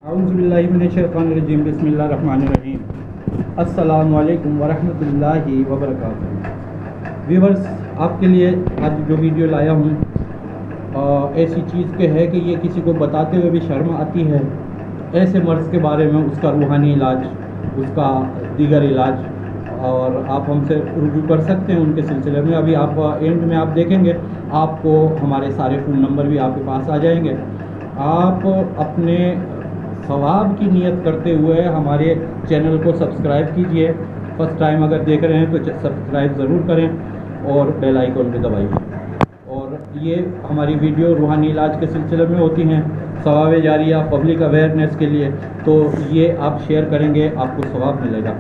औज़ुबिल्लाहिमिनश्शैतानिर्रजीम बिस्मिल्लाहिर्रहमानिर्रहीम। अस्सलामु अलैकुम वरहमतुल्लाहि वबरकातुहू। व्यूअर्स, आपके लिए आज जो वीडियो लाया हूँ ऐसी चीज़ के है कि ये किसी को बताते हुए भी शर्म आती है। ऐसे मर्ज़ के बारे में, उसका रूहानी इलाज, उसका दीगर इलाज, और आप हमसे रुजू कर सकते हैं उनके सिलसिले में। अभी आप एंड में आप देखेंगे, आपको हमारे सारे फ़ोन नंबर भी आपके पास आ जाएंगे। आप अपने सवाब की नियत करते हुए हमारे चैनल को सब्सक्राइब कीजिए। फर्स्ट टाइम अगर देख रहे हैं तो सब्सक्राइब ज़रूर करें और बेल आइकन पे दबाइए। और ये हमारी वीडियो रूहानी इलाज के सिलसिले में होती हैं, सवाब जारिया, पब्लिक अवेयरनेस के लिए। तो ये आप शेयर करेंगे, आपको सवाब मिलेगा।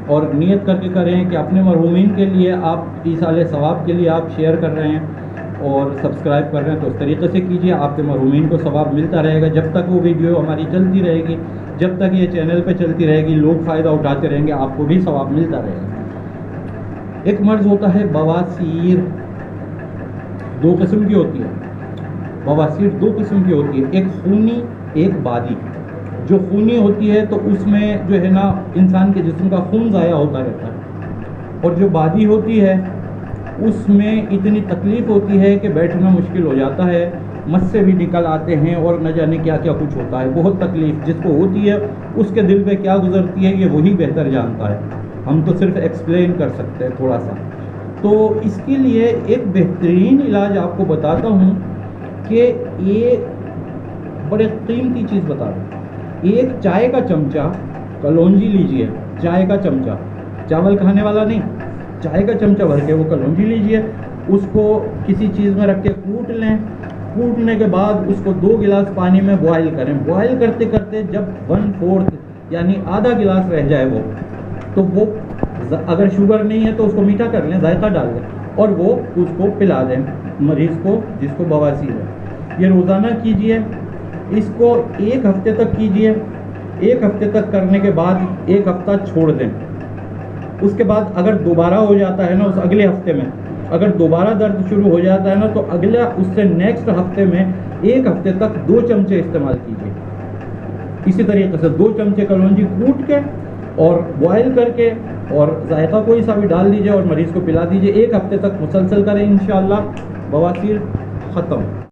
और नियत करके करें कि अपने मरहूमीन के लिए आप ईसाले सवाब के लिए आप शेयर कर रहे हैं और सब्सक्राइब कर रहे हैं, तो उस तरीके से कीजिए। आपके मरहूमीन को सवाब मिलता रहेगा। जब तक वो वीडियो हमारी चलती रहेगी, जब तक ये चैनल पे चलती रहेगी, लोग फ़ायदा उठाते रहेंगे, आपको भी सवाब मिलता रहेगा। एक मर्ज़ होता है बवासीर, दो किस्म की होती है। बवासीर दो किस्म की होती है, एक खूनी, एक बादी। जो खूनी होती है तो उसमें जो है ना, इंसान के जिस्म का खून ज़ाया होता रहता है। और जो बादी होती है उसमें इतनी तकलीफ़ होती है कि बैठना मुश्किल हो जाता है, मस्से भी निकल आते हैं और न जाने क्या क्या कुछ होता है। बहुत तकलीफ़ जिसको होती है उसके दिल पे क्या गुजरती है ये वही बेहतर जानता है। हम तो सिर्फ एक्सप्लेन कर सकते हैं थोड़ा सा। तो इसके लिए एक बेहतरीन इलाज आपको बताता हूँ कि ये बड़े कीमती चीज़ बता रहा हूँ। एक चाय का चमचा कलौंजी लीजिए, चाय का चमचा, चावल खाने वाला नहीं, चाय का चमचा भर के वो कलौंजी लीजिए। उसको किसी चीज़ में रख के कूट लें। कूटने के बाद उसको 2 गिलास पानी में बॉयल करें। बॉयल करते करते जब 1/4 यानी आधा गिलास रह जाए तो वो अगर शुगर नहीं है तो उसको मीठा कर लें, जायका डाल लें और वो उसको पिला दें मरीज़ को जिसको बवासीर है। ये रोज़ाना कीजिए। इसको 1 हफ्ते तक कीजिए। 1 हफ्ते तक करने के बाद 1 हफ्ता छोड़ दें। उसके बाद अगर दोबारा हो जाता है ना, उस अगले हफ्ते में अगर दोबारा दर्द शुरू हो जाता है ना, तो अगला उससे नेक्स्ट हफ्ते में 1 हफ्ते तक 2 चमचे इस्तेमाल कीजिए। इसी तरीके से 2 चमचे कलौंजी कूट के और बॉयल करके और जायका कोई सा भी डाल दीजिए और मरीज़ को पिला दीजिए। 1 हफ्ते तक मुसलसल करें, इंशाअल्लाह बवासीर ख़त्म।